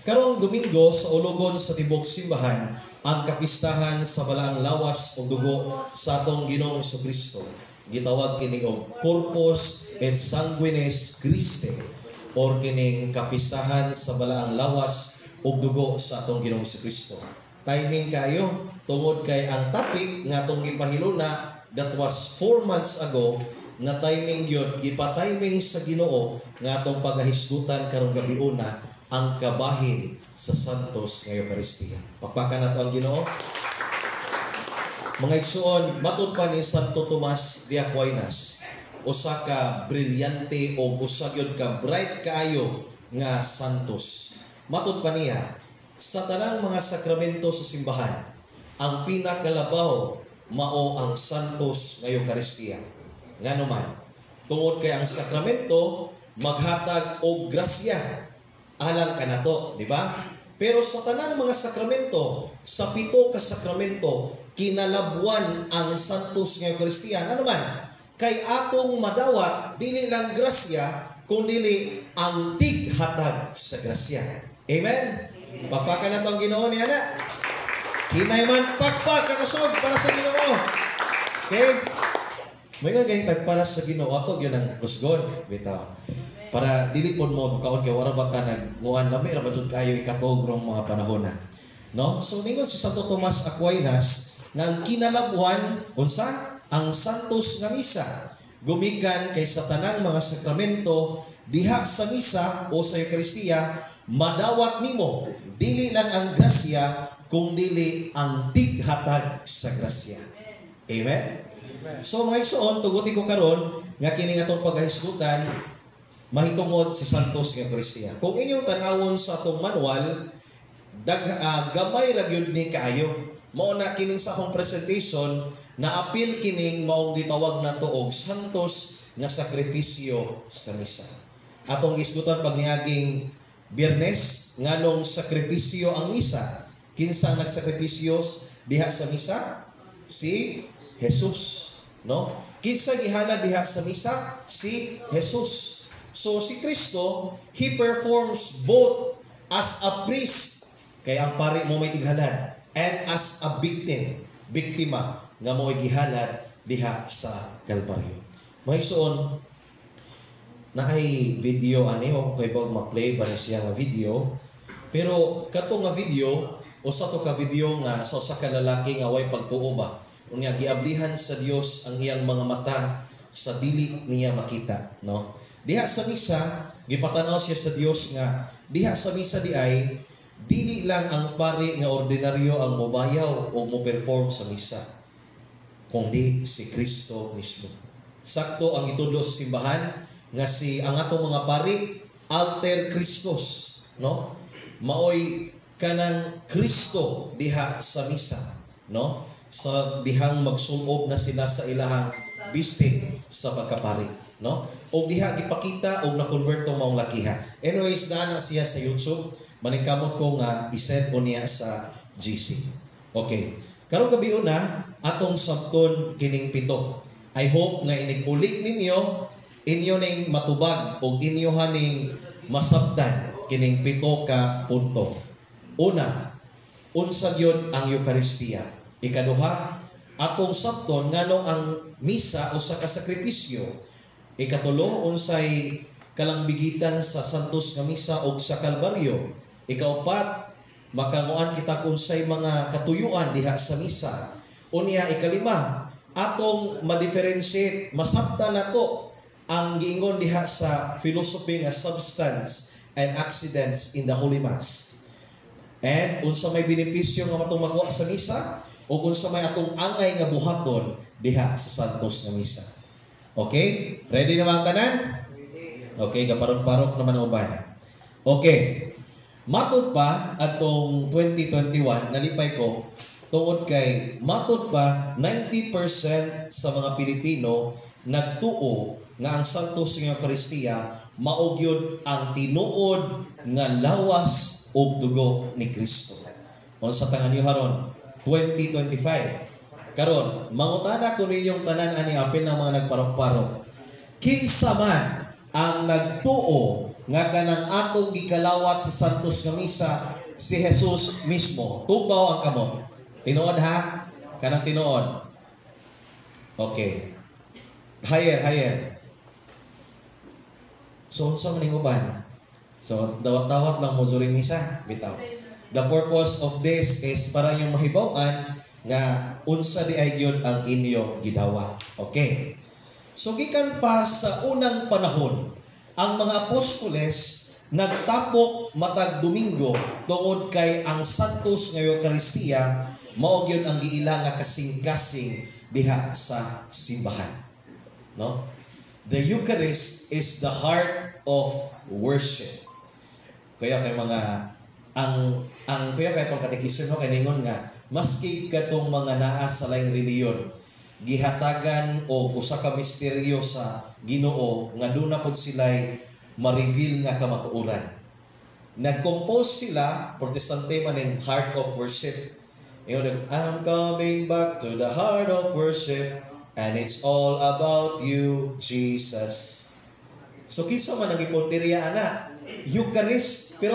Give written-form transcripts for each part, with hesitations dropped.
Karong Domingo sa ulugon sa tibok simbahan ang kapistahan sa balaang lawas o dugo sa atong Ginoong Jesucristo. Gitawag kini og Corpus et Sanguinis Christi or kining kapistahan sa balaang lawas o dugo sa atong Ginoong Jesucristo. Timing kayo tungod kay ang topic nga atong gipahiluna that was 4 months ago na timing yun, gipa-timing sa Ginoo nga atong pagahisgutan karong gabi una ang kabahin sa Santos nga Eucharistia. Pakpakan nato ang Ginoo. Mga igsoon, matud pa ni Santo Tomas de Aquinas, usa ka brilyante o usa gyud ka bright kaayo nga santos. Matud pa niya, sa tanang mga sakramento sa simbahan, ang pinakalabaw mao ang Santos nga Eucharistia. Nga naman, tungod kay ang sakramento maghatag og grasya alang kanato, di ba? Pero sa tanang mga sakramento, sa 7 ka sakramento, kinalabuan ang Santos nga Eucharistia. Ano man? Kay atong madawat, dili lang grasya, kundi ang tighatag sa grasya. Amen? Pakpakan na itong Ginoo niya na. Hinay man, pakpak, kakasog para sa Ginoo. Okay? May nga ganitag para sa Ginoo, ato yun ang kusgon. Bitaw. Para dili po mo, kaon kay wala ba ka nag-nguan, lami rabasod kayo ikatog ng mga panahon na. No? So, ningon si Santo Tomas Aquinas, nga ang kinalabuan, unsa? Ang Santos nga Misa. Gumikan kay sa tanang mga sakramento, diha sa Misa o sa Eucharistia, madawat nimo, dili lang ang grasya, kung dili ang tighatag sa grasya. Amen? So, mga igsoon, tuguti ko karon nga kini atong paghahisgutan, mahitungod si Santos nga Eucharistia. Kung inyong tanawon sa atong manual, gamay ra gyud ni kaayo. Mao na kining sa akong presentation na apil kining maong gitawag nato og Santos nga sakripisyo sa misa. Atong isgutan pag niaging Biyernes nganong sakripisyo ang misa. Kinsa nagsakripisyo diha sa misa? Si Jesus, no? Kinsa gihalad diha sa misa? Si Jesus. So si Kristo, He performs both as a priest, kay ang pari mo may tighalad, and as a victim, biktima, nga mo gihalad diha sa Kalbaryo. Mga igsoon, na ay video ani o kay bag ma-play ba siya nga video, pero kato nga video usa to ka video nga sa usa ka lalaki nga way pagtuo ba, unya giablihan sa Dios ang iyang mga mata sa dili niya makita, no? Diha sa misa, gipatanaw siya sa Dios nga diha sa misa di ay dili lang ang pari nga ordinaryo ang mobayaw o mo-perform sa misa, kundi si Kristo mismo. Sakto ang itudo sa simbahan nga si ang atong mga pari alter Christos, no? Maoy kanang Kristo diha sa misa, no? Sa dihang magsulob na sila sa ilahang biste sa pagkapari, no? O diha gipakita og na-convert tong maong lakiha. Anyways, na siya sa YouTube. Maningkamot ko nga isend ko niya sa GC. Okay. Karong gabi una, atong sabton kining 7. I hope nga inigulik ninyo, inyo ning matubag o inyo haning masabtan kining 7 ka punto. Una, unsa gyud ang Eucharistia. Ikaduha, atong sabton nganong ang misa o sa kasakripisyo. Ikatulo, unsay kalangbigitan sa Santos nga Misa o sa Kalbaryo. Ikaupat, makanguan kita kung say mga katuyuan diha sa misa. Unya, ikalima, atong ma-differentiate, masabta na to ang giingon diha sa philosophy nga substance and accidents in the Holy Mass. And unsa may benepisyo nga matong makuha sa misa o unsa may atong angay nga buhaton diha sa Santos nga Misa. Okay? Ready na mga tanan? Okay, kaparok-parok naman ang uban. Okay. Matud pa atong 2021, nalipay ko, tungod kay matud pa 90% sa mga Pilipino nagtuo nga ang Santos nga Eucharistia mao gyud ang tinuod nga lawas ug dugo ni Kristo. Unsa tangan niyo haron 2025. Karon, mangutana ko ninyong tanan ani apil ng mga nagparok-parok. Kinsa man ang nagtuo nga kanang atong gikalawat sa Santos nga misa si Jesus mismo. Tubaw ang kamot. Tinuod ha? Kanang tinuod. Okay. Higher. So, unsa man ning uban? So, dawat-dawat lang mo during misa, bitaw. The purpose of this is para yung mahibaw-an nga unsa di ay gyud ang inyo gidawa. Okay. So, gikan pa sa unang panahon, ang mga apostoles nagtapok matag Domingo tungod kay ang Santos nga Eucharistia mao gyud ang giila nga kasing-kasing diha sa simbahan. No? The Eucharist is the heart of worship. Kaya kay mga ang kaya kay tong katekismo kay ningon nga maski katong mga naa sa laing reliyon gihatagan o usa ka misteryo sa Ginoo nga doon na pod sila'y ma-reveal nga kamatuoran. Nag-compose sila, Protestante man ng Heart of Worship. I'm coming back to the heart of worship and it's all about you, Jesus. So kinsa man nag-ipunteriya ana? Eucharist. Pero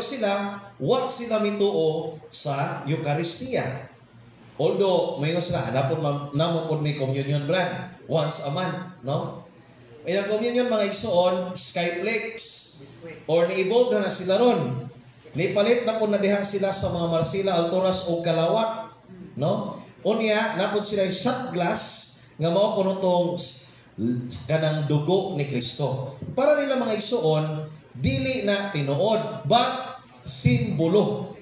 wa sila mituo sa Eucharistia. Although, mayo sila, namon po may communion brand once a month, no? May communion mga igsoon, Skyplex, or ni-evolve na sila ron. Nipalit na po na diha sila sa mga Marsila, Altoras o Kalawak, no? Unya, napod sila shot glass, nga mao kuno tong kanang dugo ni Kristo. Para nila mga igsoon, dili na tinuod, but simbolo.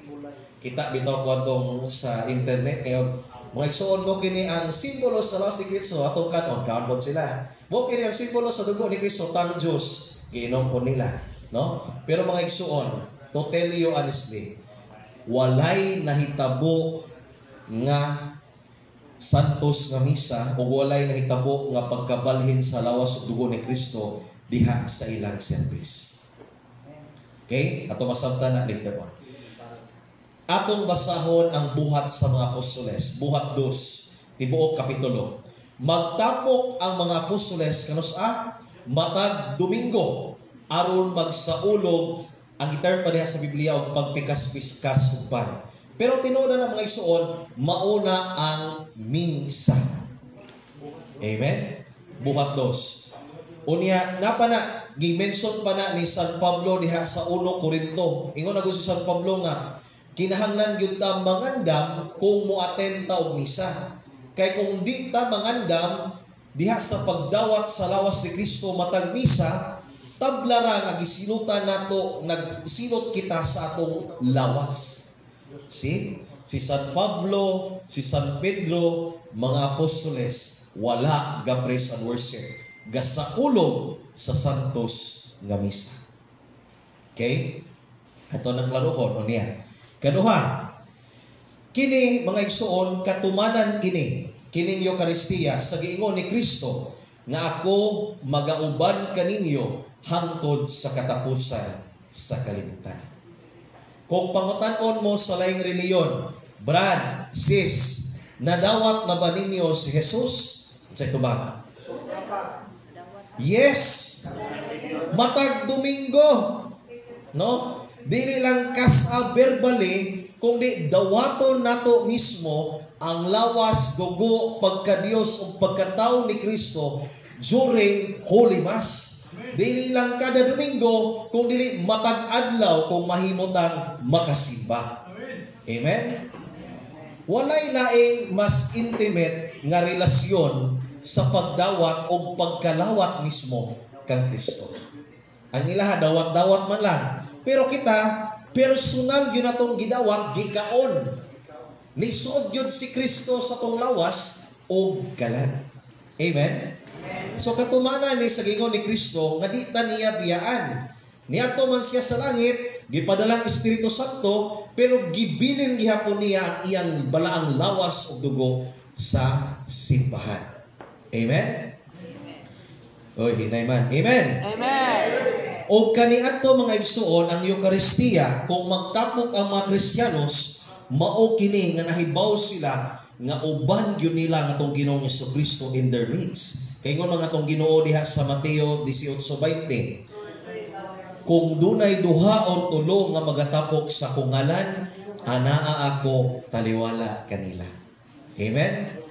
Kita bitaw kwantong sa internet ngayon, mga igsoon mo kini ang simbolo sa lawas ni Kristo atong kanon kaambot sila. Mo kini ang simbolo sa dugo ni Kristo tang Dios giinom po nila, no? Pero mga igsoon, to tell you honestly, walay nahitabo nga santos nga misa o walay nahitabo nga pagkabalhin sa lawas ug dugo ni Kristo diha sa ilang service. Okay? Ato masabtan na later on. Atong basahon ang buhat sa mga apostoles, buhat 2, tibuok kapitulo. Magtapok ang mga apostoles kanusa matag Domingo aron magsaulog ang gitar pa diha sa Biblia og pagpikas-piskas uban. Pero tinuod na mga igsoon, mauna ang misa. Amen. Buhat 2. Unya nga pa na gi-mention pa na ni San Pablo diha sa 1 Corinto. Ingon na si San Pablo nga kinahanglan gyud ta mangandam kung moattend ta og misa. Kay kung di ta mangandam diha sa pagdawat sa lawas ni Kristo matag misa, tablara nga gisilutan nato, nagsilot kita sa atong lawas. Si San Pablo, si San Pedro, mga apostoles, wala ga praise and worship, gasaulog sa santos nga misa. Okay? Ato nang klaruhon unya. Kaduha, kini mga igsoon katumanan kining Eucharistia sa giingon ni Kristo nga ako magauban kaninyo hangtod sa katapusan sa kalibutan. Kung pangutan-on mo sa laing reliyon, brad, sis, nadawat na ba ninyo si Jesus? Sa ito ba? Yes! Matag Domingo! No? Dili lang kasa verbally, kundi dawaton nato mismo ang lawas, dugo, pagka-Diyos o pagkatao ni Kristo during Holy Mass. Dili lang kada Domingo, kung dili matag adlaw kung mahimutang makasimba. Amen? Walay laing mas intimate nga relasyon sa pagdawat o pagkalawat mismo kang Kristo. Ang ilaha dawat-dawat man lang. Pero kita, personal yun atong gidawat, gikaon. Nisod yun si Kristo sa tong lawas o galan. Amen? So katumanan ni sa gingon ni Kristo, nga di ta niya biyaan. Niadto man siya sa langit, gipadalang Espiritu Santo, pero gibilin gihapon niya ang iyang balaang lawas o dugo sa simbahan. Amen? Oy, hinay man. Amen? Amen! O kaniadto mga igsuon ang Eucharistia, kung magtapok ang mga Kristiyanos, mao kini nga nahibaw sila nga uban gyud nila nga tong Ginoong Jesucristo in their midst. Kay ngon mga tong Ginoo diha sa Mateo 18:20. kung dunay duha or tulo nga magatapok sa kungalan, anaa ako taliwala kanila. Amen?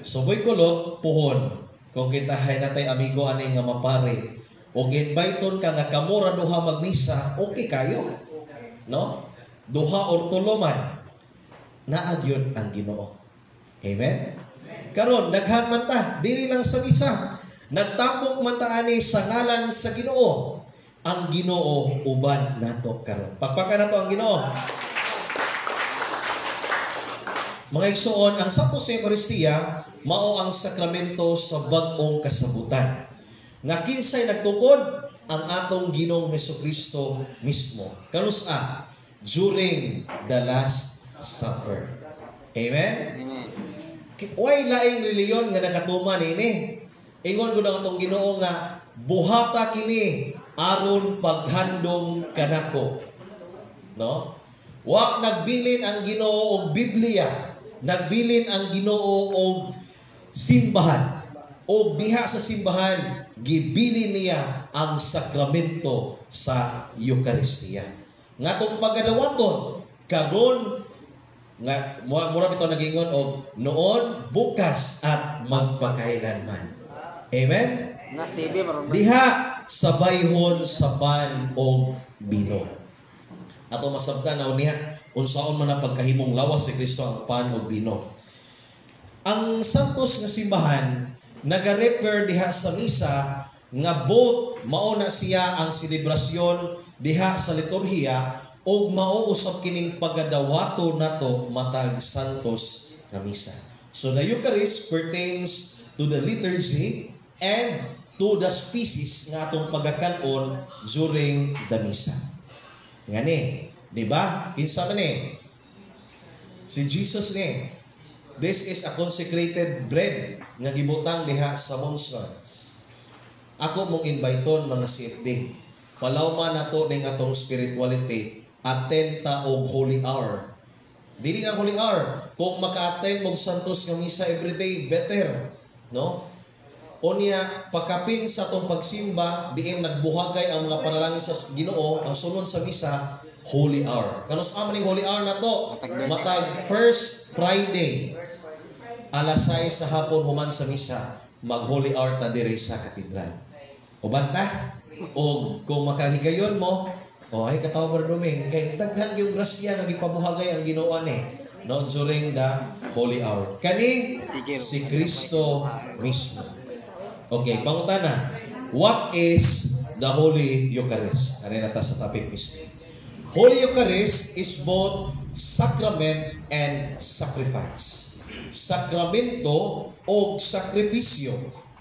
So, boy kulot, puhon. Kung kita hay natay amigo ani nga mapare, o inviteon ka nga kamura duha magmisa, okay kayo. No? Duha or tulo man, naagyon ang Ginoo. Amen? Karon daghan man ta, dili lang sa misa. Nagtapok man ta ani sa ngalan sa Ginoo. Ang Ginoo uban nato karon. Pakpakan nato ang Ginoo. Mga igsoon, ang Santo sa Eucharistia mao ang sakramento sa bag-ong kasabutan. Nga kinsay nagtukod ang atong Ginoong Hesukristo mismo. Kanusa during the Last Supper. Amen? Amen. Way laing reliyon nga nakatuman ini. Ingon ko na atong Ginoo nga buhata kini aron paghandom kanako. No? Wa nagbilin ang Ginoo og Biblia. Nagbilin ang Ginoo og simbahan. O diha sa simbahan, gibilin niya ang sakramento sa Eucharistia. Nga itong pagadawaton, karon nga mura bitaw nagingon og noon, bukas at magpakailanman. Amen? Nas TV maron. Diha sa bayhon sa pan o bino. Ato masabtan na niya unsaon man ang pagkahimong lawas si Kristo ang pan o bino. Ang santos nga simbahan naga-refer diha sa misa nga both mao na siya ang selebrasyon diha sa liturhiya o mauusap kining pagadawato nato matag santos nga misa. So the Eucharist pertains to the liturgy and to the species nga atong pagakanon during the misa. Ngani, di ba? Kinsa man si Jesus this is a consecrated bread nga gibutang diha sa monstrance. Ako mong inviteon mga CFD. Palawman nato ning atong spirituality. Attend ta og holy hour. Dili na holy hour. Kung maka-attend mong santos nga misa everyday, better. No? Unya, pagkapin sa atong pagsimba, diin nagbuhagay ang mga panalangin sa Ginoo, ang sunod sa misa, holy hour. Kanus amaning holy hour na to? Matag first Friday. Alas 6 sa hapon human sa misa, mag-holy hour ta dire sa katedral. Uban ta? O kung makahigayon mo, ay katawa Brother Doming, kay daghan yung grasya nga gipabuhagay ang Ginoo no during the holy hour. Kani si Kristo mismo. Okay, pangutana. What is the Holy Eucharist? Ano na ta sa topic mismo. Holy Eucharist is both sacrament and sacrifice. Sakramento o sakripisyo.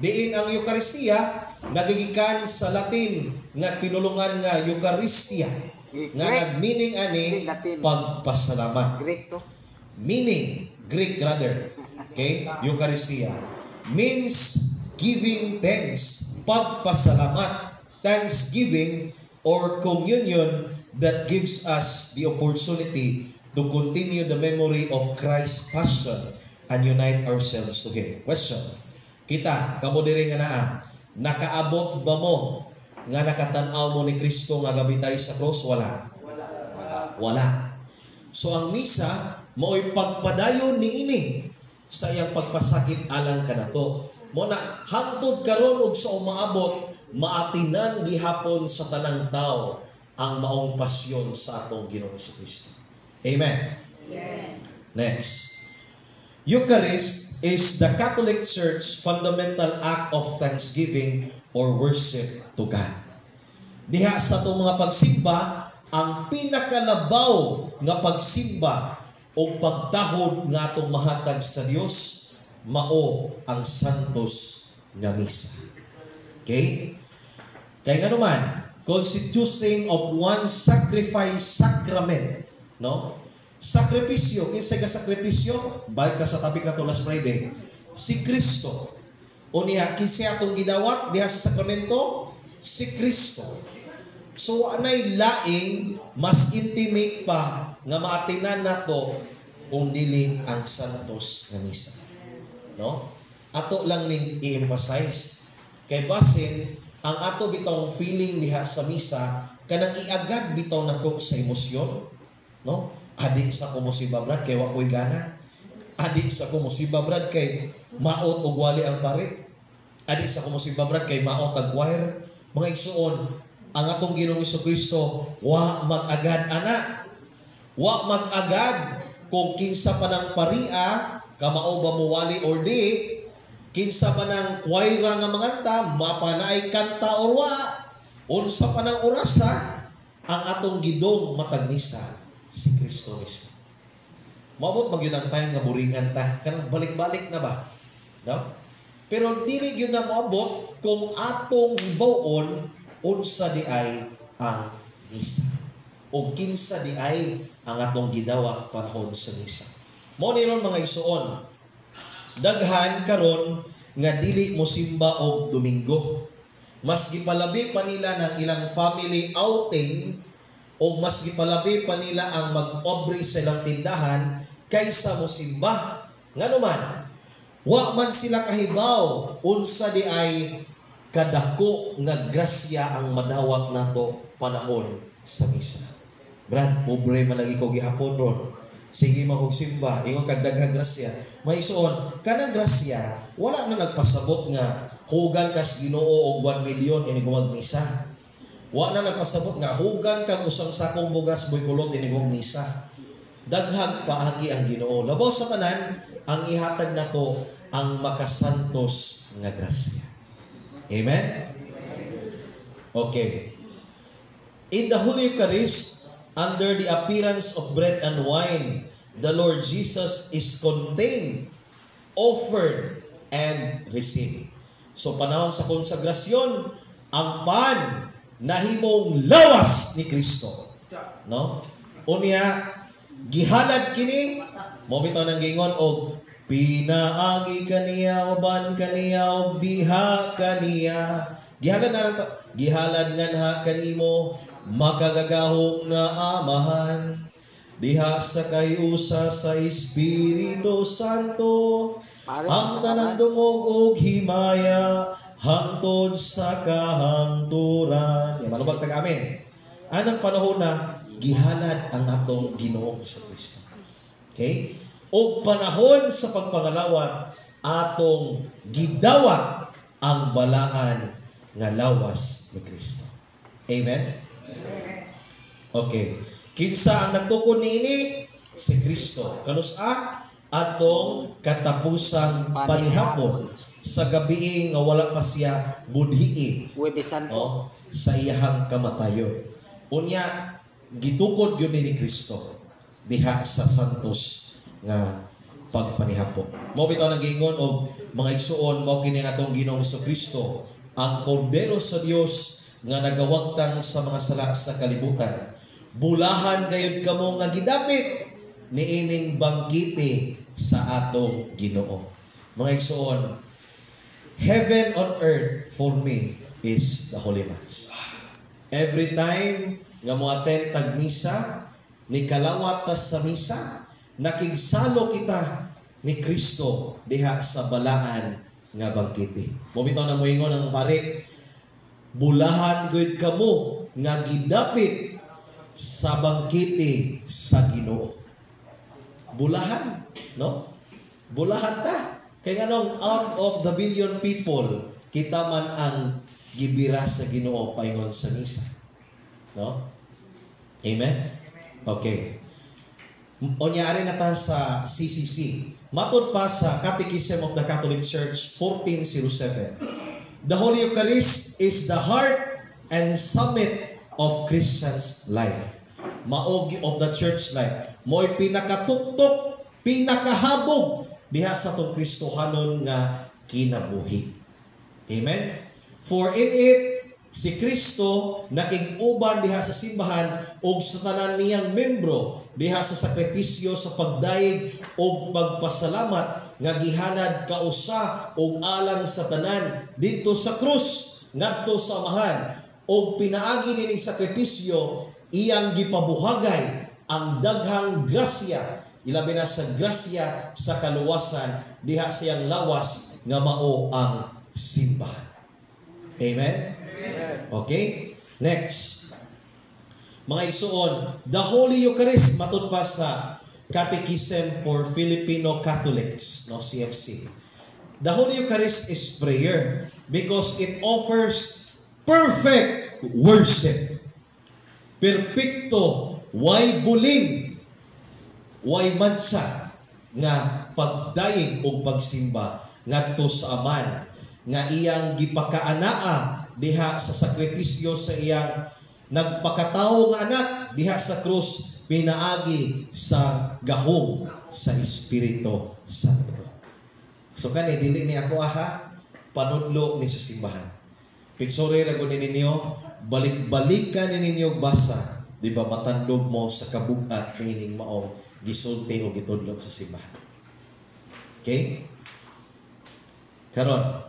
Diin ang Eucharistia nagigikan sa Latin nga pinulungan nga Eucharistia nga nag-meaning ani pagpasalamat. Greek to. Meaning, Greek rather. Okay? Eucharistia means giving thanks, pagpasalamat, thanksgiving or communion that gives us the opportunity to continue the memory of Christ's passion and unite ourselves to Him. Question. Kita, kamo diri nga naa, nakaabot ba mo nga nakatan-aw mo ni Kristo nga gabitay sa cross? Wala. Wala. So ang misa mao'y pagpadayon ni ini sa iyang pagpasakit alang kanato. Mo na hangtod karon og sa umaabot maatinan gihapon sa tanang tao ang maong pasyon sa atong Ginoong Kristo. Amen. Yeah. Next. Eucharist is the Catholic Church fundamental act of thanksgiving or worship to God. Diha sa itong mga pagsimba, ang pinakalabaw nga pagsimba o pagdahod nga itong mahatag sa Dios, mao ang santos nga misa. Okay? Kaya nga naman, constituting of one sacrifice sacrament, no? Sakripisyo, kinsa ka sakripisyo? Balik na sa topic nato last Friday. Si Kristo. O niya, kinsa atong gidawat diha sa sakramento? Si Kristo. So, anay laing, mas intimate pa nga maatinan nato kung dili ang santos nga misa. No? Ato lang ning i-emphasize. Kay basin, ang ato bitong feeling diha sa misa, kanang iagad bitaw nato sa emosyon, no? Adi sa ko mo si Brad kay wa koy gana. Adi sa ko mo si Brad kay maot og wali ang parit. Adi sa ko mo si Brad kay maot ang choir. Mga igsuon, ang atong Ginoong Kristo wa mag-agad ana. Wa mag-agad kung kinsa pa ng paria kamao ba mo wali or di, kinsa pa ng choira nga manganta mapanaay kanta or wa, unsa pa ng orasa, ang atong gidong matagmisa si Kristo mismo. Maabot magyud ang time nga buringan ta, kanang balik-balik na ba? No? Pero dili gyud na moabot kung atong hibaw-on unsa di ay ang misa. O kinsa di ay ang atong gidawat panahon sa misa. Mao ni ron mga igsuon, daghan karon nga dili mo simba og Domingo. Mas gipalabi pa nila ng ilang family outing o mas gipalabi pa nila ang mag-obre sa ilang tindahan kaysa mo simba. Ngano man, wa man sila kahibaw unsa di ay kadako nga grasya ang madawat nato panahon sa misa. Brad, pobre man lagi ko gihapon ron. Sige magsimba, ingon kag daghang grasya. May suon, kanang grasya, wala na nagpasabot nga hugan kas Ginoo og 1 million ini gumagmisa. Wala na nagpasabot nga hugan kag usang sakong bugas boy kulot ini gumagmisa. Daghang paagi ang Ginoo. Labaw sa tanan, ang ihatag nato ang makasantos nga grasya. Amen? Okay. In the Holy Eucharist, under the appearance of bread and wine, the Lord Jesus is contained, offered, and received. So panahon sa konsagrasyon, ang pan nahimong lawas ni Kristo. No? Unya, gihalad kini, mo bitaw nang gingon og pinaagi kaniya uban kaniya og diha kaniya. Gihalad nganha kanimo makagagahong nga amahan diha sa kayusa sa Espiritu Santo ang tanang dungog ug himaya hangtod sa kahangturan. Malubag tag amen. Anang panahon na gihalad ang atong Ginoong Kristo. Okay? O panahon sa pagpangalawat atong gidawat ang balaan nga lawas ni Kristo. Amen? Okay. Kinsa ang nagtukod niini? Si Kristo. Kanusa? Atong katapusang panihapon sa gabi nga wala pa siya budhii. Huwebes Santo. Sa iyahang kamatayon. Unya, gitukod yun ni Kristo diha sa santos nga pagpanihapon. Mao bitaw nang gingon og mga igsuon, mao kini atong Ginoong Kristo, ang Kordero sa Dios nga nagawagtang sa mga sala sa kalibutan. Bulahan gayud kamo nga gidapit niining bangkite sa atong Ginoo. Mga igsuon, heaven on earth for me is the Holy Mass. Every time nga mo attend tag misa, ni kalawat ta sa misa, nakigsalo kita ni Kristo diha sa balaan nga bangkite. Mo bitaw na moingon ang pare, bulahan gayud kamo nga gidapit sa bangkite sa Ginoo. Bulahan, no? Bulahan ta. Kay anong out of the billion people, kita man ang gibira sa Ginoo paingon sa misa. No? Amen? Okay. Onyari na ta sa CCC. Matod pa sa Catechism of the Catholic Church 1407. The Holy Eucharist is the heart and summit of Christian's life. Maogi of the church life. Mo'y pinakatuktok, pinakahabog diha sa tong Kristohanon nga kinabuhi. Amen? For in it, si Kristo nakig-uban diha sa simbahan og sa tanan niyang membro diha sa sakripisyo sa pagdayeg og pagpasalamat nga gihalad kausa og alang sa tanan didto sa krus ngadto sa amahan og pinaagi nining sakripisyo iyang gipabuhagay ang daghang grasya, ilabi na sa grasya sa kaluwasan diha siyang lawas nga mao ang simbahan. Amen? Okay? Next. Mga igsuon, the Holy Eucharist matud pa sa Catechism for Filipino Catholics, no, CFC. The Holy Eucharist is prayer because it offers perfect worship. Perpekto, way buling, way mansa nga pagdayeg o pagsimba ngadto sa Aman nga iyang gipakaanaa diha sa sakripisyo sa iyang nagpakatawo nga anak diha sa krus pinaagi sa gahom sa Espiritu Santo. So kani dili ni ako panudlo ni sa simbahan. Pigsore ra gud ninyo, balik-balikan ninyo basa, di ba matandog mo sa kabugat nining maong gisulti o gitudlog sa simbahan. Okay? Karon,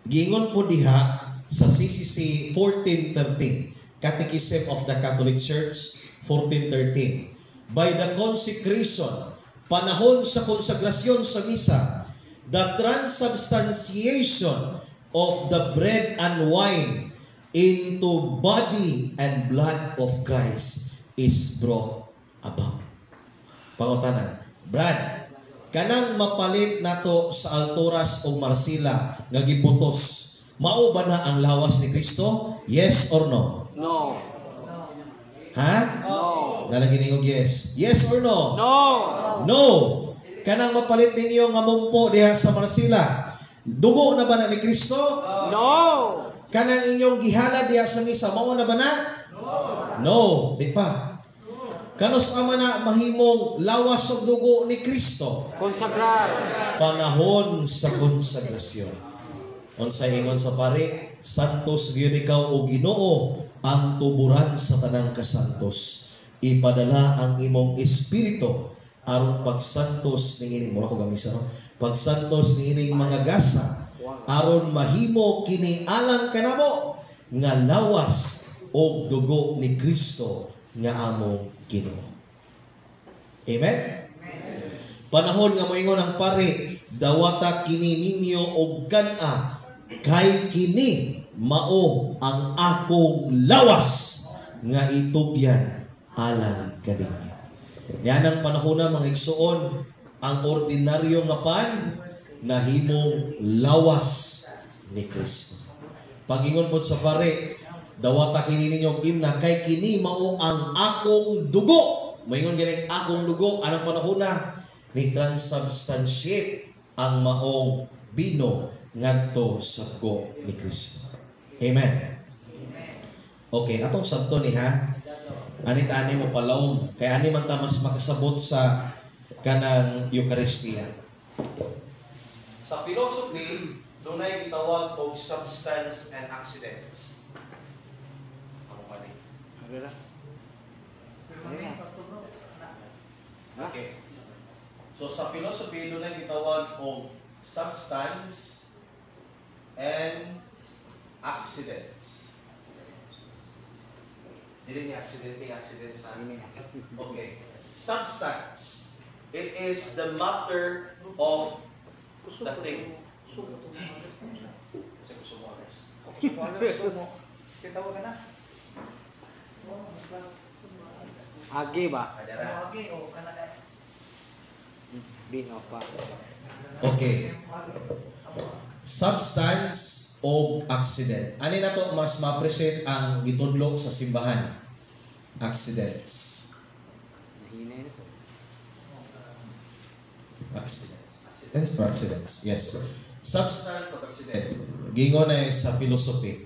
giingon po diha sa CCC 1413, Catechism of the Catholic Church 1413, by the consecration, panahon sa konsagrasyon sa misa, the transubstantiation of the bread and wine into body and blood of Christ is brought about. Pangutana, Brad, kanang mapalit nato sa alturas o marsila nga giputos, mao ba na ang lawas ni Kristo? Yes or no? No. Ha? No. Nalagi ninyo yes. Yes or no? No. No. Kanang mapalit ninyo nga mumpo diha sa marsila, dugo na ba na ni Kristo? No. Kanang inyong gihala diha sa misa, mao na ba na? No. Di pa. Kanos ama na mahimong lawas og dugo ni Kristo? Consagrar. Panahon sa konsagrasyon. Unsay ingon sa pare, santos gyud ikaw o Ginoo ang tuburan sa tanang kasantos. Ipadala ang imong espiritu aron pagsantos ning ining mura ko gamisa no. Pagsantos ning ining mga gasa aron mahimo kini alang kanamo nga lawas og dugo ni Kristo nga among Ginoo. Amen. Panahon nga moingon ang pare, dawata kini ninyo og kan-a kay kini mao ang akong lawas nga itugyan alang kadinyo. Yan ang panahon na mga igsuon, ang ordinaryo nga pan nahimong lawas ni Kristo. Pagingon po sa pare, dawata kini ninyong imna kay kini mao ang akong dugo. Moingon ganing akong dugo, anong panahon na ni transubstantiate ang maong bino ngadto sa dugo ni Kristo. Amen. Okay, atong sabto ni ha. Ani mo palawom. Kaya ani man ta mas makasabot sa kanang Eucharistia. Sa philosophy, dunay gitawag og substance and accidents. Ako pa ni. Okay. So sa philosophy, dunay gitawag og substance and accidents. Dili ni accident sa amin. Okay. Substance. It is the matter of the thing. Agi ba? Bino pa. Okay. Substance o accident. Ani na to mas ma-appreciate ang gitudlo sa simbahan. Accidents. Accidents or accidents? Yes. Substance o accident. Gingon na sa philosophy.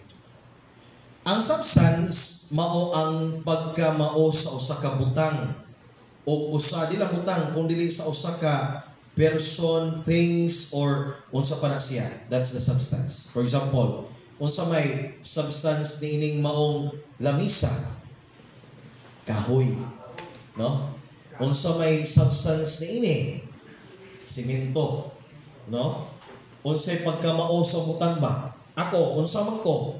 Ang substance mao ang pagkamao sa usa ka butang o usa dila butang kung dili sa usa ka person, things, or unsa pa na siya. That's the substance. For example, unsa may substance ni ining maong lamisa, kahoy, no? Unsa may substance ni ini, simento, no? Unsay pagkamao sa butang ba? Ako, unsa man ko?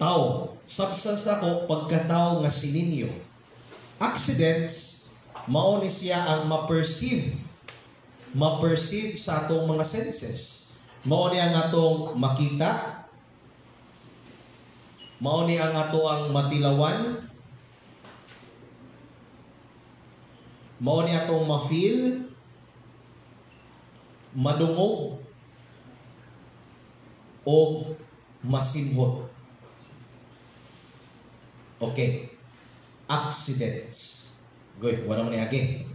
Tao. Substance ako pagkatao nga sininyo. Accidents mao ni siya ang ma-perceive sa atong mga senses. Mao ni ang atong makita, mao ni ang ato ang matilawan, mao ni atong ma-feel, madungog, o masinhot. Okay. Accidents. Goy, wala mo ni agi.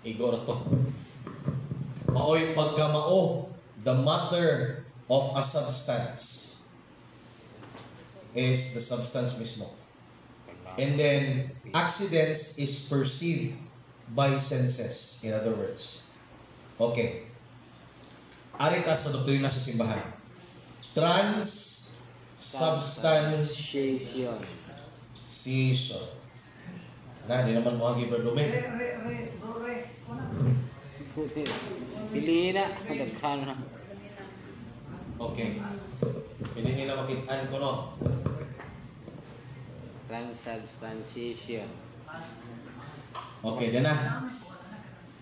Igor to. Maoy pagkamao, the matter of a substance is the substance mismo. And then, accidents is perceived by senses. In other words. Okay. Arita sa doktrina sa simbahan. Transubstantiation. Na, di naman mga giberdume. Piliin na. Nagkano na. Okay. Hindi nila makitaan ko, no? Transubstantiation. Okay, din na.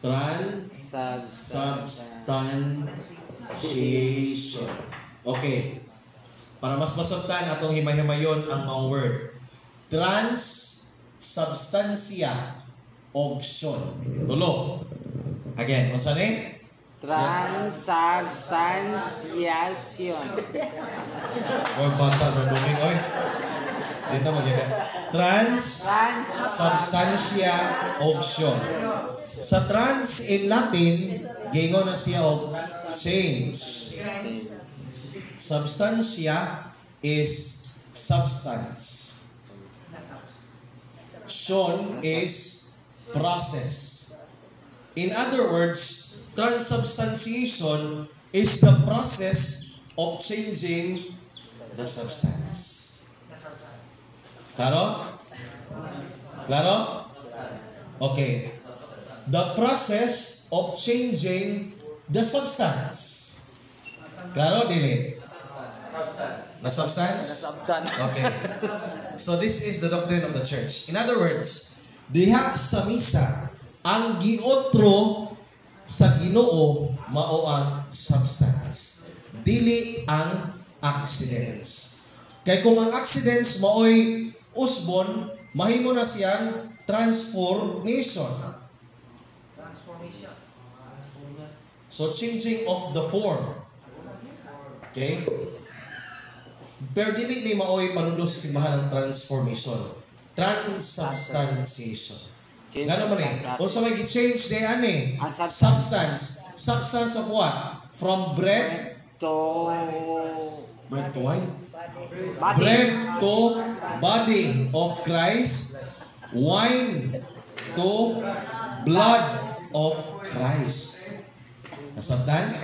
Transubstantiation. Okay. Para mas masabtan atong himay-himayon ang mga word. Substancia option. Tulo. Again, unsa ni? Transubstantiation. Oy, bata na duming, oy. Dito mag-iba. Substantia option. Sa trans in Latin, gingon na siya og change. Substantia is substance. Shown is process. In other words, transubstantiation is the process of changing the substance. Claro? Claro? Okay. The process of changing the substance. Claro, dili? Na substance? Okay. So this is the doctrine of the church. In other words, diha sa misa, ang giotro sa Ginoo mao ang substance. Dili ang accidents. Kay kung ang accidents maoy usbon, mahimo na siyang transformation. So changing of the form. Okay? Pero dili ni maoy panundo sa simbahan ng transformation. Transubstantiation. Gano man eh? O sa may change day ani? Substance. Substance of what? From bread to wine? Bread to body of Christ. Wine to blood of Christ. Nasabtan?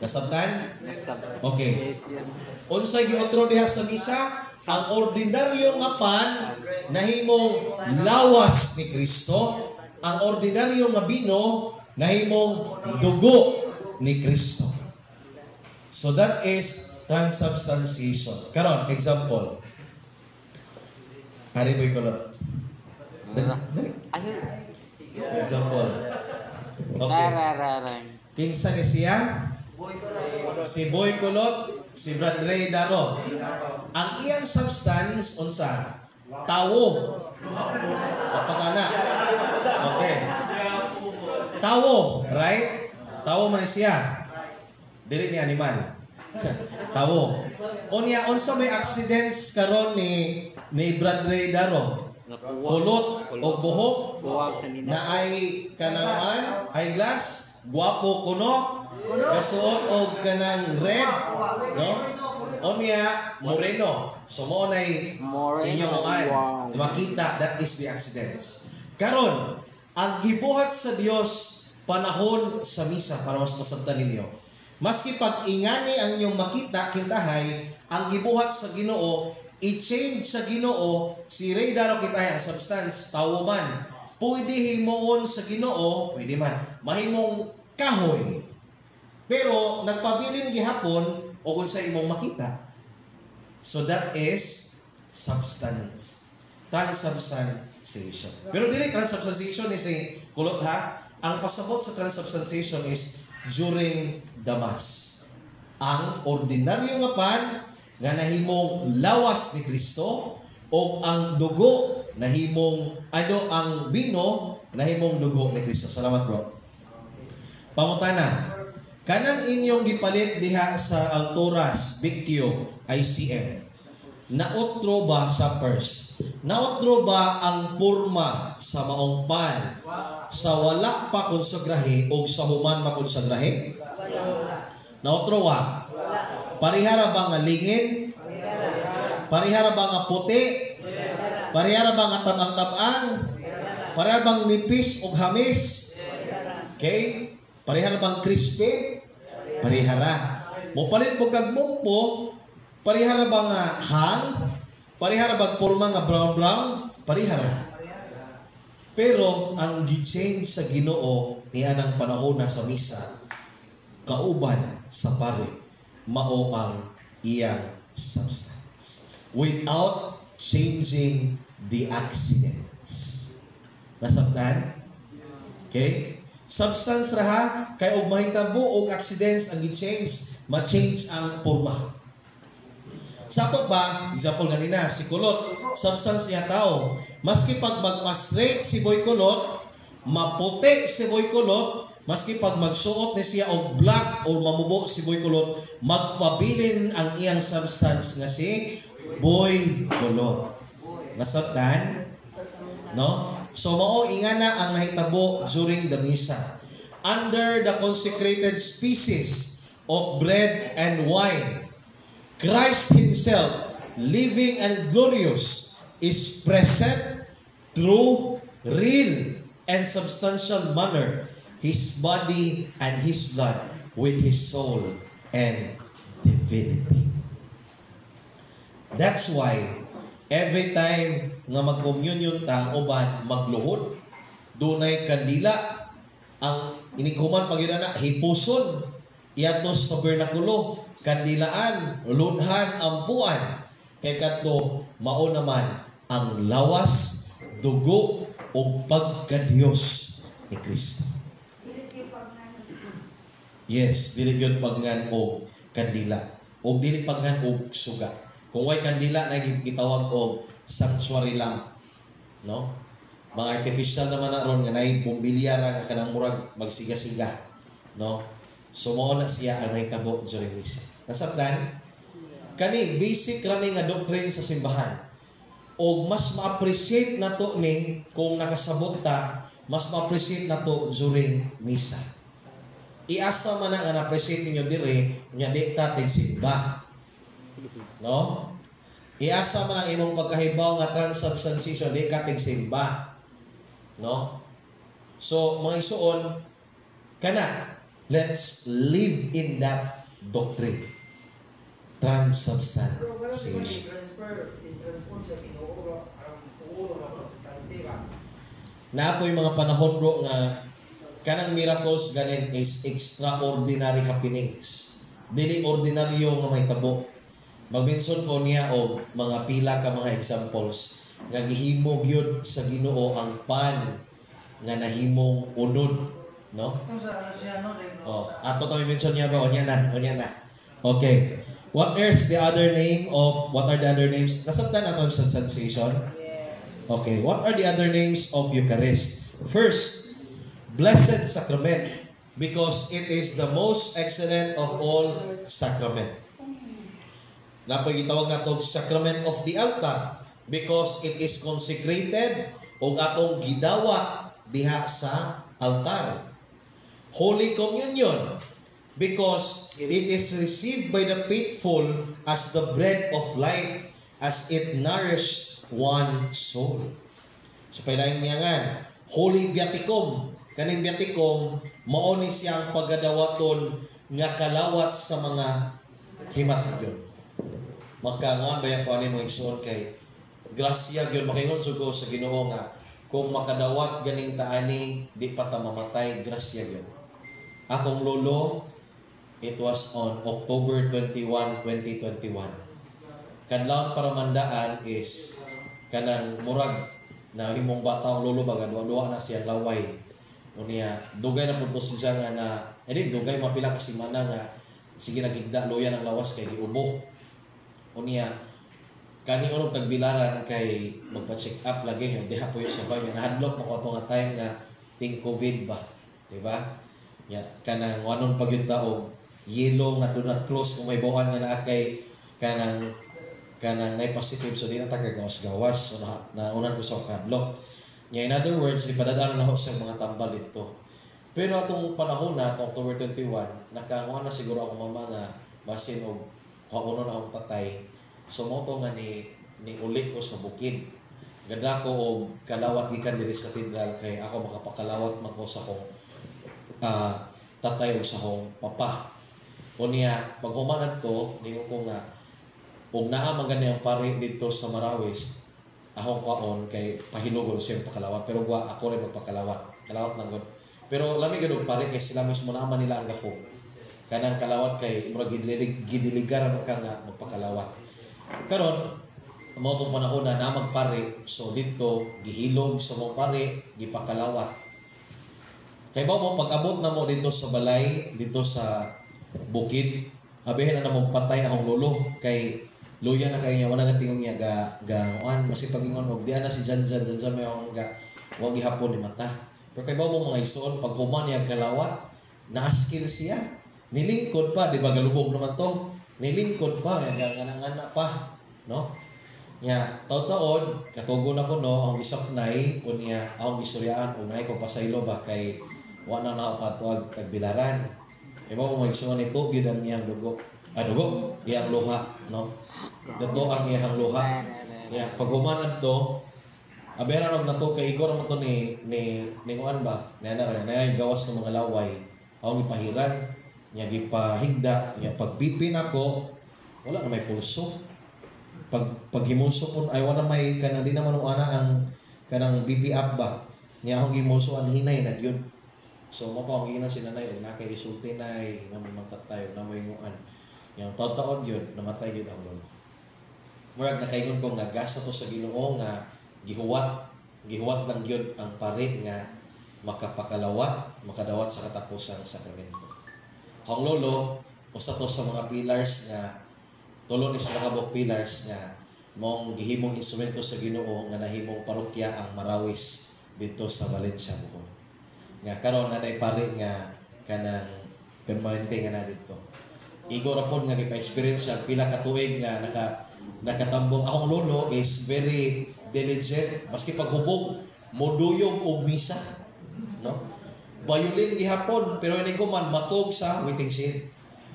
Nasabtan? Okay. Unsay giotro diha sa misa? Ang ordinaryo nga pan nahimong lawas ni Kristo, ang ordinaryo nga bino nahimong dugo ni Kristo. So that is transubstantiation. Karon, example. Hari boy kulot. Example. Okay. Kinsa ni siya? Si Boy Kulot, si Brad Ray Daro. Ang iyang substance, unsa? Tawo. Kapagana. Okay. Tawo, right? Tawo man siya. Dili ni animal. Tawo. Unya, unsa may accidents karon ni Brad Ray Daro? Kulot o buhok na ay kanaan, eyeglass, guwapo kuno, kasuot og kanang red, no? Onya moreno. So mo nay inyong makita, that is the accidents. Karon, ang gibuhat sa Dios panahon sa misa para mas masabtan ninyo. Maski pag ingani ang inyong makita kintahay, ang gibuhat sa Ginoo, i-change sa Ginoo, si Ray Daro kitay ang substance, tawo man. Pwede himuon sa Ginoo, pwede man. Mahimong kahoy. Pero nagpabilin gihapon o kung sa imong makita. So that is substance. Transubstantiation. Pero dili transubstantiation is a kulot ha. Ang pasabot sa transubstantiation is during the Mass. Ang ordinaryo nga pan nga nahimong lawas ni Kristo o ang dugo nahimong ang bino nahimong dugo ni Kristo. Salamat bro. Pangutana, kanang inyong gipalit diha sa Alturas, Bicchio, ICM. Naotro ba sa purse? Naotro ba ang purma sa maong pan? Sa wala pa konsagrahe o sa human pa konsagrahe? Naotro wa? Parihara ba nga lingin? Parihara ba nga puti? Parihara ba nga tabang-tabang? Parihara bang nipis o hamis? Okay? Parihara bang crispy? Parihara. Mopalit mo kag mumpo, parihara ba nga hang? Parihara bang purma nga brown-brown? Parihara. Pero ang gi-change sa Ginoo niya ng panahon na sa misa, kauban sa pare, mao ang iyang substance. Without changing the accidents. Nasabtan? Okay? Substance raha, kay og mahitabo og accidents ang gi-change, ma-change ang porma. Sakto ba, example ganina, si Kulot, substance niya tao. Maski pag magpa-straight si Boy Kulot, maputi si Boy Kulot, maski pag magsuot ni siya og black o mamubo si Boy Kulot, magpabilin ang iyang substance nga si Boy Kulot. Nasabtan? No? So mao ingana ang nahitabo during the misa. Under the consecrated species of bread and wine, Christ Himself, living and glorious, is present through real and substantial manner, His body and His blood, with His soul and divinity. That's why every time nga mag-communion ta uban magluhod, dunay kandila ang inighuman pagyudana hipuson iadtos sa bernakulo, kandilaan, ludhan ang buwan kay kadto mao naman ang lawas, dugo o pagkadiyos ni Kristo. Yes, dili gyud pagngan og kandila o dili pagngan og suga. Kung way kandila na gitawag og sanctuary lamp, no? Mga artificial naman na ron nga nay bombilya ra kanang murag magsiga-siga, no? So mao na siya ang nahitabo during misa. Nasabtan? Kani basic ra ni nga doctrine sa simbahan. O mas ma-appreciate nato ni kung nakasabot ta, mas ma-appreciate nato during misa. Iasa man nga na-appreciate ninyo dire nya di ta simba. No? Iasa man ang imong pagkahibaw nga transubstantiation di ka simba. No? So mga isuon kana, let's live in that doctrine. Transubstantiation. Na ako'y mga panahon bro nga kanang miracles ganin is extraordinary happenings. Dili ordinaryo nga mahitabo. Magbinson ko niya og mga pila ka mga examples nga gihimo gyud sa Ginoo ang pan nga nahimong unod, no? Oh, ato to mention niya ba onya na. Okay. What are the other names? Nasabtan ato sa sensation? Okay, what are the other names of Eucharist? First, Blessed Sacrament, because it is the most excellent of all sacrament. Napoy gitawag nato Sacrament of the Altar because it is consecrated o atong gidawat diha sa altar. Holy Communion because it is received by the faithful as the bread of life as it nourishes one soul. So pailaing niyangan, Holy Viaticum. Kaning Viaticum mao ni siyang pagadawaton nga kalawat sa mga himatyon. Maka nga bayan ko ani mo igsoon kay grasya gyud makingon sugo sa Ginoo nga kung makadawat ganing taani di pa ta mamatay, grasya gyud. Akong lolo, it was on October 21, 2021. Kadlawon para mandaan is kanang murag na himong batang lolo baga duwa na siyang laway. Unya dugay na pud siya nga na dugay mapila ka semana nga sige nagigda loyan ang lawas kay giubo. Unya kani unong tagbilaran kay magpa-check up lagi nyo diha po yung sabay nga nahadlok mo ko nga time nga ting COVID ba, di ba? Ya kanang wanon pagyud daog yellow nga do not close kung may buwan nga naa kay kanang nay positive so di na tagagawas-gawas so naunan ko sa kadlok. Nya in other words, ipadadaan na ho sa mga tambal dito. Pero atong panahon na October 21, nakakuha na siguro ako mama nga basin og kauno na akong tatay. So mo to nga ni uli ko sa bukid. Ganda ko og kalawat gikan diri sa katedral kay ako makapakalawat man ko sa akong tatay o sa akong papa. Unya pag humanad ko ningon ko nga ug naa man gani ang pare dito sa Marawis akong kwaon kay pahinugon siya pakalawat pero ako rin magpakalawat. Kalawat lang gud. Pero lami gud og pare kay sila mismo naman nila ang gako. Kanang kalawat kay murag gidiligaran ka nga magpakalawat. Karon mo tong panahon na magpare so dito gihilog sa mong pare gipakalawat. Kay ba mo pag-abot na mo dito sa balay dito sa bukid abihin na namong patay akong lolo kay luya na kay niya wala nga tingog niya gaan masipag ingon og di na si Jan may akong wag gihapon ni mata. Pero kay ba mo mga ison pag human niya kalawat na-skill siya nilingkod pa di ba galubog naman to nilingkod pa nga pa no nya taon katugon ako no ang gisaknay unya ang gistoryaan unay ko pasaylo ba kay wa na patuag tagbilaran iba mo magsuon ni ko gyud ang iyang dugo iyang luha no dato ang iyang luha ya paghumanan to abera og nato kay igor mo to ni kuan ba na gawas ng mga laway ang gipahiran nya gipahigda nya pagpipin ako wala na may pulso paghimuso kon ay wala may kanang di naman ana ang kanang BP up ba nya akong gimuso ang hinay na gyud so mo pa ang ina si nanay na kay isulti nay na matatay na may nguan yang taon gyud namatay gyud ang lolo murag nakaingon ko nga gasa to sa Ginoo nga gihuwat lang gyud ang pare nga makapakalawat makadawat sa katapusang sakramento. Ang lolo usa to sa mga pillars nga tulo ni sa kabuk pillars nga mong gihimong instrumento sa Ginoo nga nahimong parokya ang Marawis dito sa Valencia Bohol. Nga karon na nay pare nga kanang permanente nga na dito. Igo ra pod nga gipa-experience siya pila ka tuig nga nakatambong akong lolo is very diligent maski paghubog moduyog og misa no violin gihapon pero hindi ko man matog sa waiting shed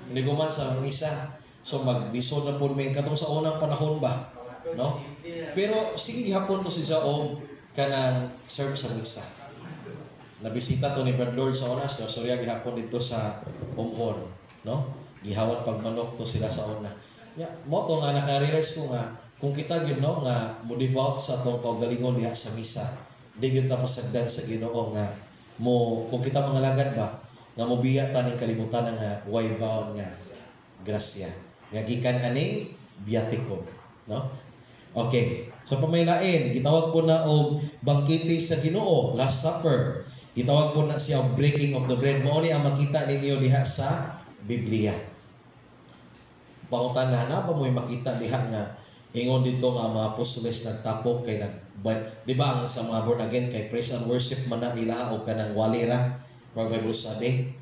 hindi ko man sa misa so maglisod na po may katong sa unang panahon ba no pero sige gihapon to siya og kanang serve sa misa nabisita to ni Brad Lord sa una so sorya gihapon dito sa Umhon no gihawat pagmanok to sila sa una ya mo to nga naka-realize ko nga kung kita gyud no nga mo devout sa atong kaugalingon diha sa misa di gyud ta pasagdan sa Ginoo nga mo kung kita mga lagad ba nga mobiya ta ning kalibutan nga way bound nga grasya nga gikan aning biatiko no okay so pamaylain gitawag po na og bangkete sa Ginoo last supper gitawag po na siya breaking of the bread mao ni ang makita ninyo diha sa Biblia pangutanan na ba mo'y makita diha nga ingon dito nga mga apostoles nagtapok kay di ba ang sa mga born again kay praise and worship man na ila o kanang walira or Bible study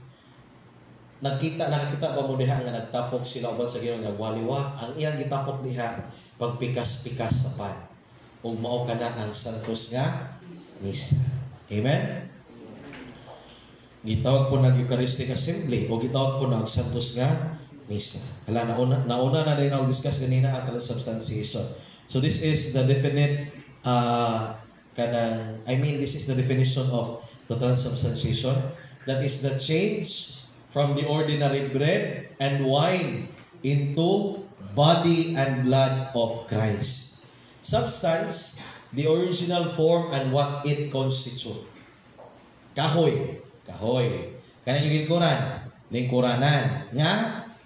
nakita ba mo diha nga nagtapok sila uban sa Ginoo nga waliwa ang iyang gitapok diha pagpikas-pikas sa pan ug mao kana ang santos nga misa amen gitawag po nag Eucharistic Assembly o gitawag po ng santos nga misa hala nauna na din ako discuss kanina ang transubstantiation so this is the definite this is the definition of the transubstantiation. That is the change from the ordinary bread and wine into body and blood of Christ. Substance, the original form and what it constitutes. Kahoy. Kanang yung lingkuranan. Nga,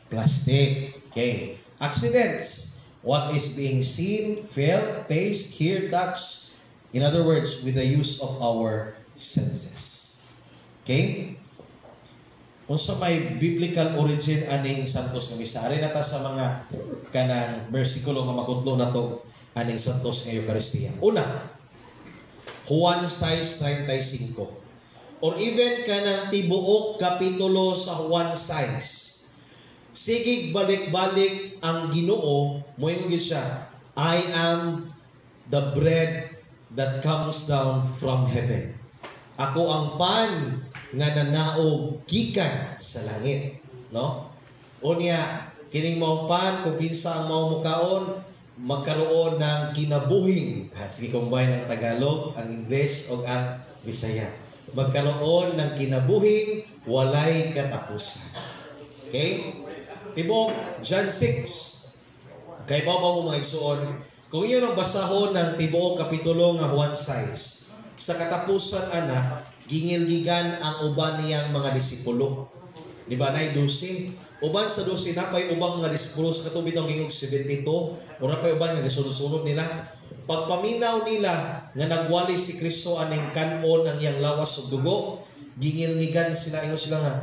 plastic. Okay. Accidents. What is being seen, felt, taste, hear, touch. In other words, with the use of our senses. Okay? Kung sa may biblical origin aning santos nga misa, ari nata sa mga kanang bersikulo nga makudlo na to aning santos nga Eucharistia. Una, Juan 6:35. Or even kanang tibuok kapitulo sa Juan 6. Sigig balik-balik ang Ginoo, moingon gyud siya, I am the bread that comes down from heaven. Ako ang pan nga nanaog gikan sa langit, no? Unya, kining mao pan kung kinsa ang mao mukaon, magkaroon ng kinabuhing. Sige, combine ang Tagalog, ang English o ang Bisaya. Magkaroon ng kinabuhing walay katapusan. Okay? Tibok John 6. Kay babaw mo mga igsuon, kung iyon ang basahon ng tibuok kapitulo nga Juan 6, sa katapusan anak, gingilgigan ang uban niyang mga disipulo. Di ba nay 12? Uban sa 12 napay ubang mga disipulo sa katong bitong gingog 72, ora pay uban nga gisunod-sunod nila. Pagpaminaw nila nga nagwali si Kristo aning kanon ang iyang lawas ug dugo, gingilgigan sila ingon sila nga,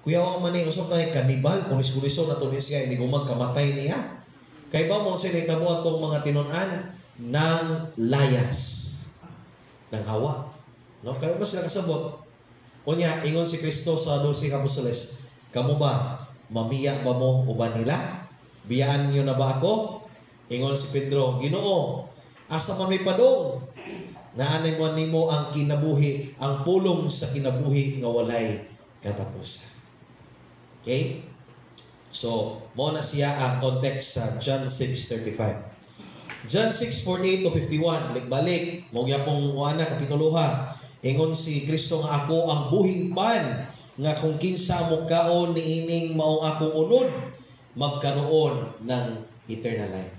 kuya wa man ni usab tay kanibal kung iskuliso na to ni siya hindi gumag kamatay niya. Kay ba mo sila itabo atong mga tinun-an ng layas ng hawa. No? Kaya ba sila kasabot? Unya, ingon si Kristo sa 12 apostoles, kamo ba, mamiya ba mo uban nila? Biyaan niyo na ba ako? Ingon si Pedro, Ginoo, asa man may padong? Naanay mo nimo ang kinabuhi, ang pulong sa kinabuhi nga walay katapusan. Okay? So, mo na siya ang context sa John 6:35. John 6:48 to 51, balik-balik, mo gyapong ana kapituluha. Ingon si Kristo nga ako ang buhing pan nga kung kinsa mo kaon niining mao akong unod, magkaroon ng eternal life.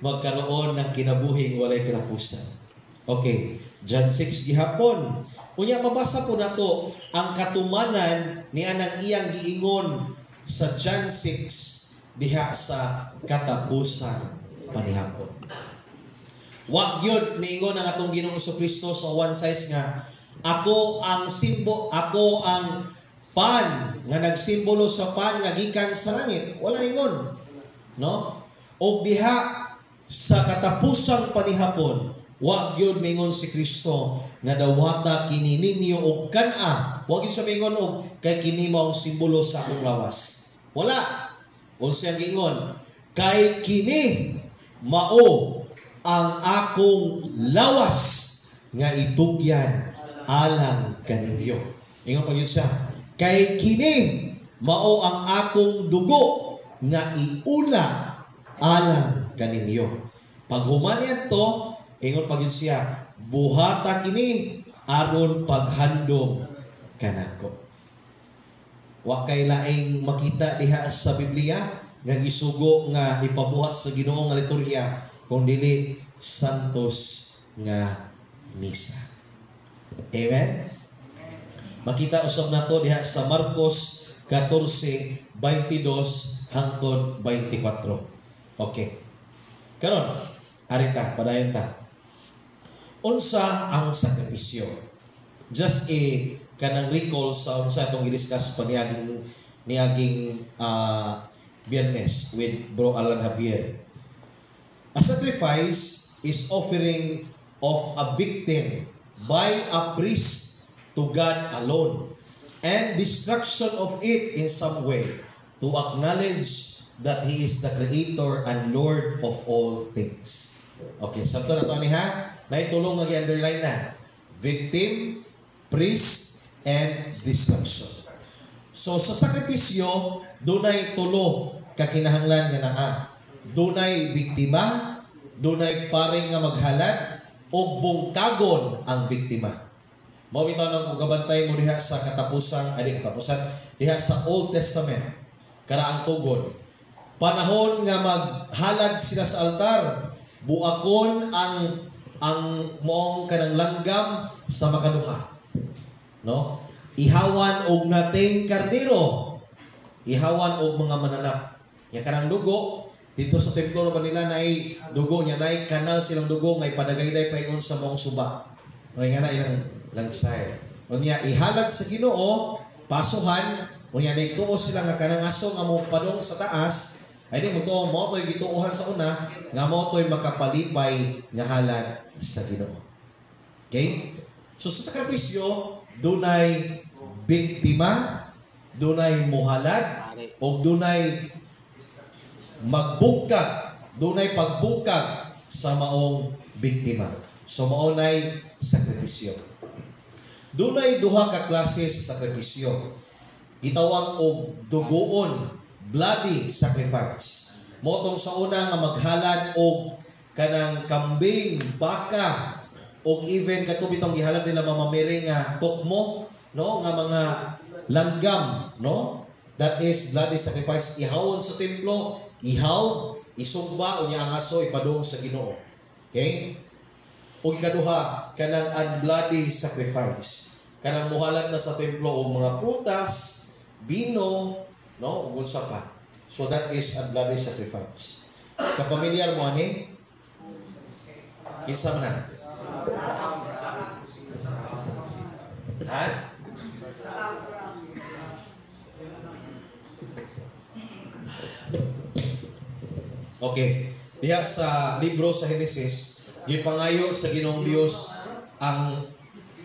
Magkaroon ng kinabuhing walay katapusan. Okay, John 6 gihapon. Unya mabasa po nato ang katumanan ni anang iyang giingon sa John 6 diha sa katapusan panihapon. Wa gyud niingon ang atong Ginoong Kristo sa 1:6 nga ako ang pan nga nagsimbolo sa pan nga gikan sa langit. Wala ingon, no? Og diha sa katapusang panihapon, wa gyud mingon si Kristo nga dawata kini ninyo og kana. Wa gyud sa mingon og kay kini mao simbolo sa akong lawas. Wala. Unsa ang giingon? Kay kini mao ang akong lawas nga itugyan alang kaninyo. Ingon pa gyud siya. Kay kini mao ang akong dugo nga iula alang kaninyo. Pag human to, ingon pa gyud siya, buhata kini aron paghandom kanako. Wa kay laing makita diha sa Biblia nga gisugo nga ipabuhat sa Ginoo nga liturhiya kung dili santos nga misa. Amen. Makita usab nato diha sa Marcos 14:22 hangtod 24. Okay. Karon, arita padayon ta. Unsa ang sakripisyo? Just kanang recall sa unsa atong gi-discuss pa niaging Biyernes with Bro Alan Javier. A sacrifice is offering of a victim by a priest to God alone and destruction of it in some way to acknowledge that He is the Creator and Lord of all things. Okay, sabto na to ni ha. Naitulong nga i-underline na. Victim, priest, and destruction. So sa sakripisyo, dunay tulo kakinahanglan nga naa. Dunay biktima, dunay pare nga maghalad, o bungkagon ang biktima. Mao bitaw nang gabantay mo diha sa diha sa Old Testament, karaang tugon. Panahon nga maghalad sila sa altar, buakon ang moong kanang langgam sa makaduha. No? Ihawan og nating kardero. Ihawan og mga mananap. Ya kanang dugo dito sa templo ba nila nay dugo nya nay kanal silang dugo ngay padagayday paingon sa moong suba. Ngay nga na ilang langsay. Unya ihalad sa Ginoo, pasuhan, unya nagtuo sila nga kanang aso nga mo padong sa taas Ay di mo to mo toy gituohan sa una nga mo toy makapalipay nga halad sa Ginoo. Okay? So sa sakripisyo dunay biktima, dunay muhalad o dunay magbungkag, dunay pagbungkag sa maong biktima. So mao nay sakripisyo. Dunay duha ka klase sa sakripisyo. Gitawag og dugoon, bloody sacrifice. Motong sa una nga maghalad og kanang kambing, baka, o even katubitong gihalad nila mamamiri nga tukmo, no, nga mga langgam, no? That is bloody sacrifice. Ihawon sa templo, ihaw, isugba unya ang aso ipadung sa Ginoo. Okay? O ikaduha, kanang unbloody sacrifice. Kanang muhalad na sa templo og mga prutas, bino, no, ug unsa pa. So that is a bloody sacrifice. Kapamilyar mo ani? Kinsa man? Ha? Okay. Diya sa libro sa Henesis, gipangayo sa Ginoong Dios ang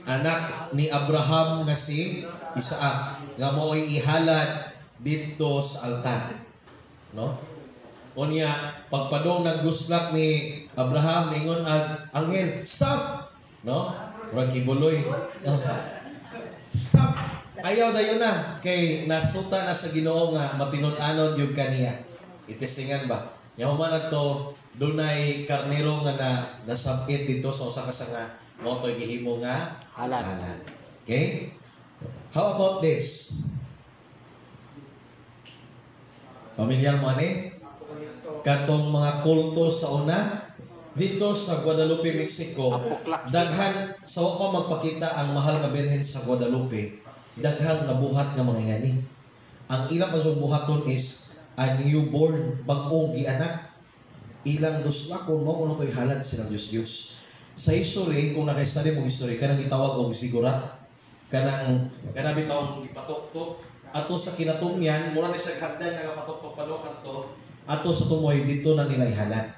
anak ni Abraham nga si Isaac nga mo'y ihalad dito sa altar. No? Unya, pagpadong nagguslak ni Abraham, ningon ag anghel, stop! No? Murag kibuloy. No? Stop! Ayaw dayon na. Kay nasuta na sa Ginoo nga matinud-anon yung kaniya. Itisingan ba? Yahuman na to, dunay karnero nga nasabit dito sa usa ka sanga, mo to'y gihimo nga halal. Okay? How about this? Pamilyar mo ani? Katong mga kulto sa una, dito sa Guadalupe, Mexico, daghan, sa wako magpakita ang mahal nga Birhen sa Guadalupe, daghang nabuhat nga mga ngani. Ang ilang pasong buhaton is a newborn, bagong gianak. Ilang duslakon mo kung ito'y halad silang Diyos. Sa history, kung nakaistali mo history, kanang gitawag og sigurat, kanang bitawang gipatok-tok, ato sa kinatumyan, mura na siya hagdan nga patok-tok palokan to, ato sa tumoy, dito na nila ihalad.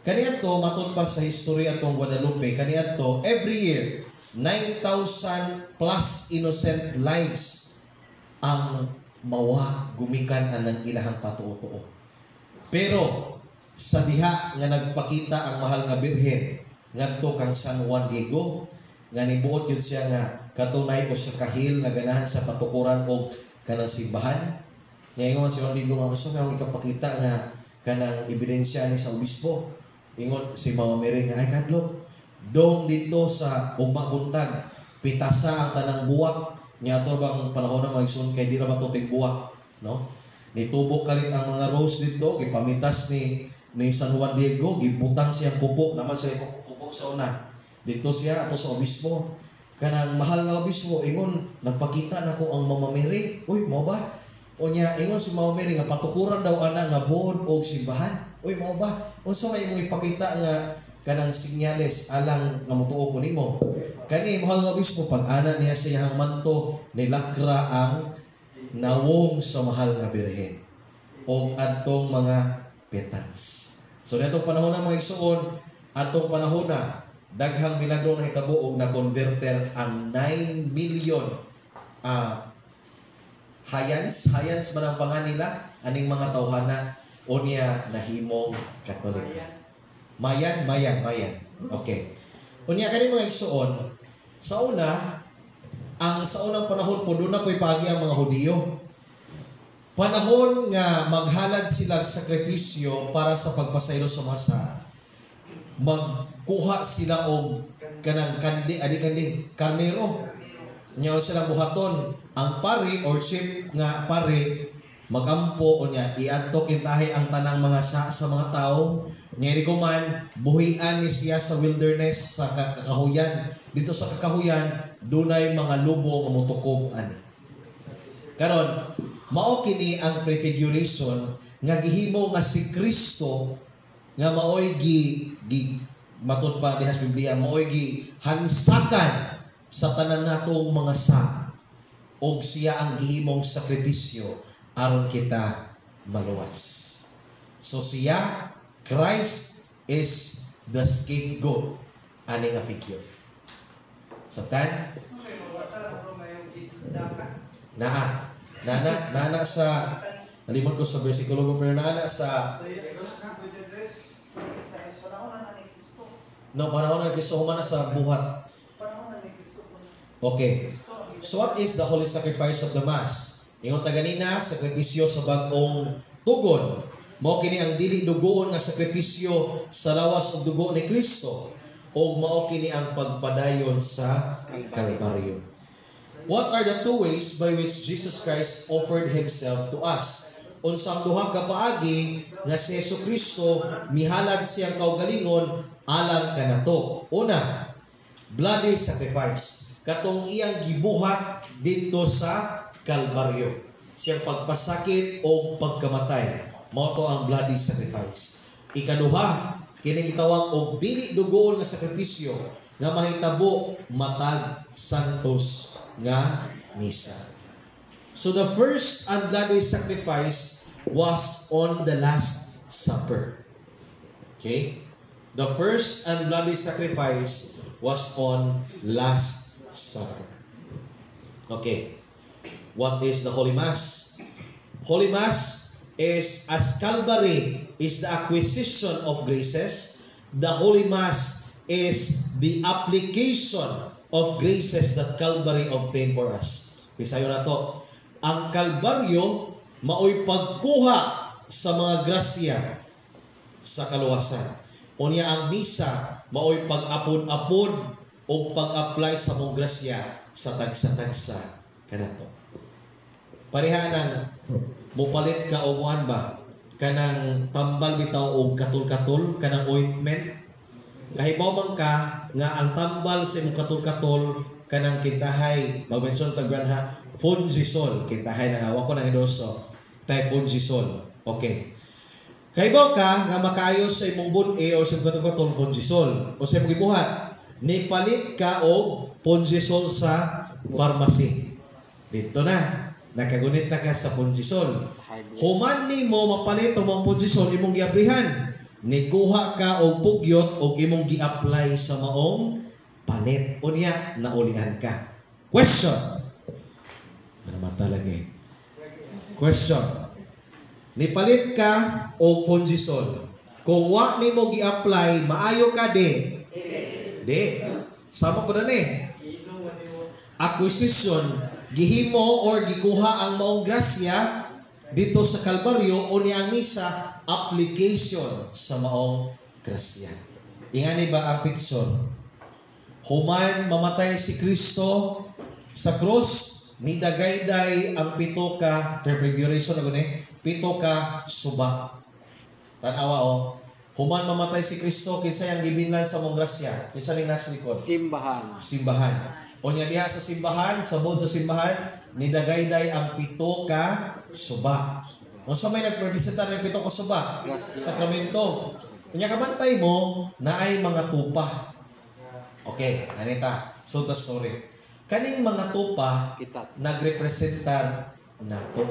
Kaniya to, matod pa sa history atong Guadalupe, kaniya to, every year, 9,000 plus innocent lives ang mawa gumikan anang ilahang patuo-tuo. Pero sa diha nga nagpakita ang mahal nga Birhen ngadto kang San Juan Diego nga nibuot yun siya nga katunay o sa kahil nga ganahan sa patukuran og kanang simbahan. Ngayon si Juan Diego nga gusto nga ikapakita nga kanang ebidensya ni sa obispo. Ingon si Mama Mary nga ay kadlok dong dito sa ugma buntag pitasa ang tanang buwak nya to bang panahon na magsun kay di ra matutig buwak, no? Nitubok kalit ang mga rose dito, gipamitas ni San Juan Diego, gibutang siyang kubok naman sa kubok sa una. Dito siya ato sa obispo. Kanang mahal nga obispo ingon nagpakita nako ang Mama Mary. Uy, mo ba? Unya ingon si Mama Mary nga patukuran daw ana nga buod og simbahan. Uy, mo ba? Unsa may imong ipakita nga kanang sinyales alang nga motuo ko nimo? Kani mahal nga obispo pag-ana niya sa iyang manto nilakra ang nawong sa mahal nga Birhen o atong mga petals. So natong panahon na mga igsuon, atong panahon na daghang milagro na hitabo og na-converter ang 9 million hayans man ang pangan nila aning mga tawhana o niya nahimong Katolika. Mayan. Okay. Unya kani mga igsuon, sa una, sa unang panahon po, doon na po'y pagi ang mga Hudiyo. Panahon nga maghalad sila sakripisyo para sa pagpasaylo sa masa. Magkuha sila og kanang karnero. Nyaw silang buhaton. Ang pari or chief nga pari, magampo o niya, iadto kintahi ang tanang mga sa mga tao. Ngayon ko man, buhian ni siya sa wilderness, sa kakahuyan. Dito sa kakahuyan, dunay mga lubo nga motukob ani. Karon, mao kini ang prefiguration nga gihimo nga si Kristo nga maoy matud pa diha sa Biblia, maoy hansakan sa tanan natong mga sa og siya ang gihimong sakripisyo aron kita maluwas. So siya, Christ is the scapegoat. Ani nga figure. Sabtan? Nana sa, nalimot ko sa versikulo ko, pero nana sa, no, panahon na Kristo, humana sa buhat. Okay. So what is the holy sacrifice of the Mass? Ingon ta ganina, sakripisyo sa bag-ong tugon. Mao kini ang dili dugoon nga sakripisyo sa lawas ug dugo ni Kristo, ug mao kini ang pagpadayon sa Kalbaryo. What are the two ways by which Jesus Christ offered himself to us? Unsang duha ka paagi nga si Jesucristo mihalad siyang kaugalingon alang kanato. Una, bloody sacrifice. Katong iyang gibuhat dito sa Kalbaryo. Siyang pagpasakit o pagkamatay. Mao to ang bloody sacrifice. Ikaduha, kini gitawag og dili dugoon nga sakripisyo nga mahitabo matag santos nga misa. So the first and bloody sacrifice was on the Last Supper. Okay? The first and bloody sacrifice was on Last Supper. Okay. What is the Holy Mass? Holy Mass is, as Calvary is the acquisition of graces, the Holy Mass is the application of graces that Calvary obtained for us. Pisayo na to. Ang Kalbaryo maoy pagkuha sa mga grasya sa kaluwasan. Unya ang misa maoy pag-apon-apon o pag-apply sa mong grasya sa tagsa-tagsa kanato. Pareha nang mupalit ka o muan ba kanang tambal bitaw o katul-katul kanang ointment. Kahibaw man ka nga ang tambal sa imong katul-katul kanang kintahay mag-mention tag ha Fungisol kintahay na hawa ko nang idoso tay Fungisol. Okay. Kahibaw ka nga makaayos sa imong bun-e o sa imong katul-katul Fungisol o sa imong gibuhat ni palit ka og Fungisol sa pharmacy. Dito na nakagunit na ka sa Fungisol. Human ni mo mapalit ang mga Fungisol imong giabrihan. Nikuha ka og pugyot og imong gi-apply sa maong panit. Unya, naulihan ka. Question. Ano mata lagi? Question. Nipalit ka og Fungisol. Kung wa ni mo gi-apply, maayo ka di? Di. Sama ko na ni. Acquisition. Gihimo or gikuha ang maong grasya dito sa Kalbaryo o ang misa application sa maong grasya. Ingani ba ang picture? Human mamatay si Kristo sa cross, ni dagayday ang pito ka prefiguration na guni, pito ka suba. Tanawa o. Human mamatay si Kristo kinsa yang gibinlan sa maong grasya. Kinsa ning nasa likod? Simbahan. Simbahan. O niya diha sa simbahan, sa bod sa simbahan, nidagayday ang pito ka suba. O sa may nagrepresenta ng pito ka suba, sakramento. Kanya kabantay mo na ay mga tupa. Okay, anita. So the story. Kaning mga tupa nagrepresentar nato.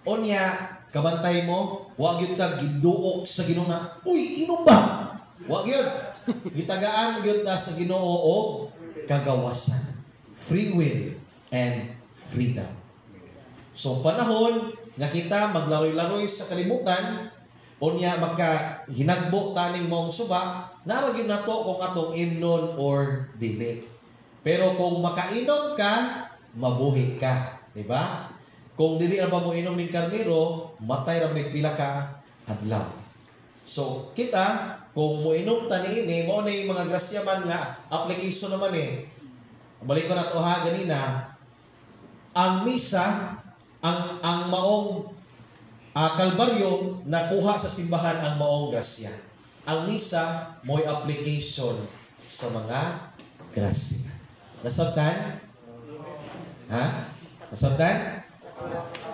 O niya, kabantay mo, wag yun ta giduok sa Ginoo nga, uy, inom ba? Wag yun. Gitagaan gyud ta sa Ginoo og kagawasan, free will and freedom. So panahon nga kita maglaroy-laroy sa kalibutan unya magka hinagbo taning maong suba, naro gyud nato kung atong imnon or dili. Pero kung makainom ka, mabuhi ka, di ba? Kung dili ra ba mo inom ning karnero, matay ra man pila ka adlaw. So kita kung moinom ta niini mo na mga grasya man nga application naman eh. Balik ko na to ha ganina. Ang misa ang maong Kalbaryo nakuha sa simbahan ang maong grasya. Ang misa mo'y application sa mga grasya. Nasabtan? Ha? Nasabtan?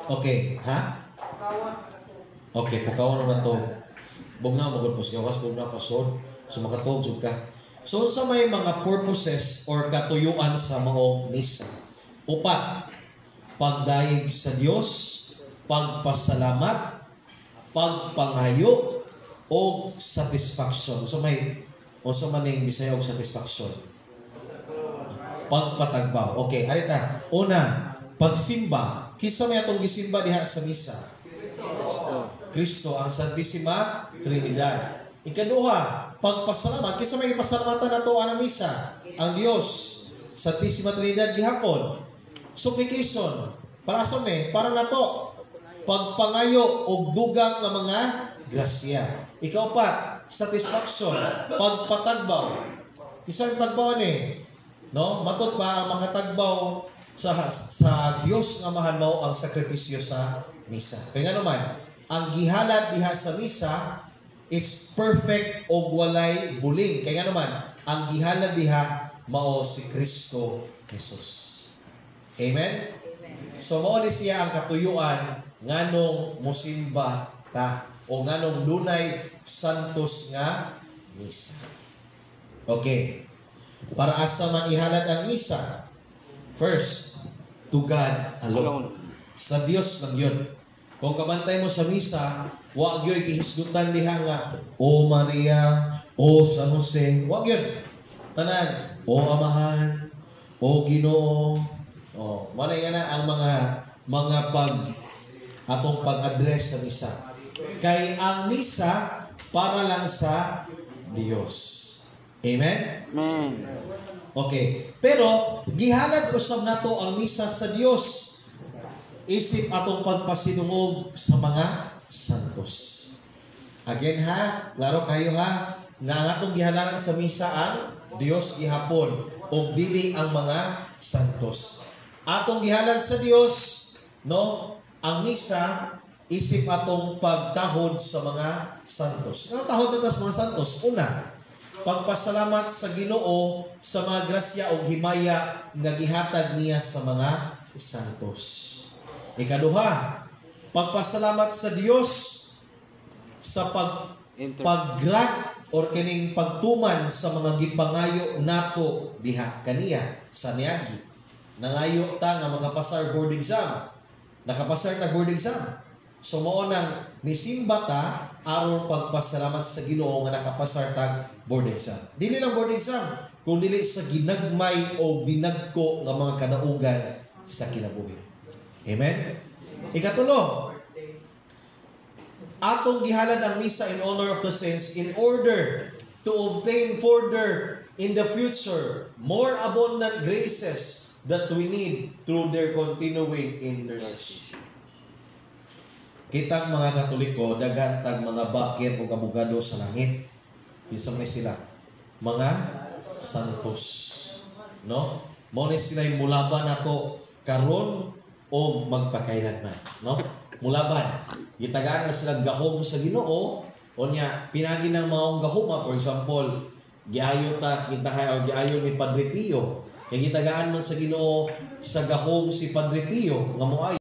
Okay, ha? Okay, pukawan naman to. Bog na magulpos gawas, bog na pasod. So makatog ka. So sa may mga purposes or katuyuan sa maong misa. Upat, pagdaig sa Dios, pagpasalamat, pagpangayo o satisfaction. So maning Bisaya og satisfaction. Pagpatagbaw. Okay, arita. Una, pagsimba. Kinsa may atong gisimba diha sa misa? Kristo, ang Santisima Trinidad. Ikaduha, pagpasalamat. Kinsa may ipasalamatan nato ang misa? Ang Dios, Santisima Trinidad gihapon. Supplication. Para sa para nato pagpangayo og dugang nga mga grasya. Ikaupat, satisfaction, pagpatagbaw. Kinsa may pagbaw ni? No, matud pa ang makatagbaw sa Dios nga mahal mao ang sakripisyo sa misa. Kaya nga naman, ang gihalad diha sa misa is perfect o walay buling. Kaya nga naman, ang gihalad diha mao si Kristo Jesus. Amen? So mao ni siya ang katuyuan nganong musimba ta o nganong dunay santos nga misa. Okay. Para asa man ihalad ang misa? First, to God alone. Sa Dios lang yun. Kung kabantay mo sa misa, wag yun ihisgutan diha nga, O Maria, O San Jose, wag yun. Tanan, O Amahan, O Ginoo. O, wala yan na ang mga atong pag-address sa misa. Kay ang misa para lang sa Dios. Amen? Amen. Okay. Pero, gihalad usab nato ang misa sa Dios. Isip atong pagpasinungog sa mga santos. Again ha, klaro kayo ha, nga ang atong gihalaran sa misa ang Dios gihapon o dili ang mga santos. Atong gihalad sa Dios, no, ang misa isip atong pagtahod sa mga santos. Ano tahod nato sa mga santos? Una, pagpasalamat sa Ginoo sa mga grasya o himaya nga gihatag niya sa mga santos. Ikaduha, pagpasalamat sa Dios sa pag-grant or kining pagtuman sa mga gipangayo nato diha kaniya sa niagi. Nangayo ta nga makapasar board exam. Nakapasar ta board exam. So mao nang nisimba ta aron pagpasalamat sa Ginoo nga nakapasar ta board exam. Dili lang board exam, kung dili sa ginagmay o dinagko nga mga kadaugan sa kinabuhi. Amen? Ikatulo, atong gihalad ang misa in honor of the saints in order to obtain further in the future more abundant graces that we need through their continuing intercession. Kitang mga Katoliko, dagantag mga bakit o abogado sa langit. Kinsa man sila? Mga santos. No? Mo ni sila mulaban nato karon o magpakailanman, no? Mulaban. Gitagaan na sila gahom sa Ginoo, o niya pinagi ng maong gahoma, for example, giayo ta kita kay o giayo ni Padre Pio. Kay gitagaan man sa Ginoo sa gahom si Padre Pio nga moay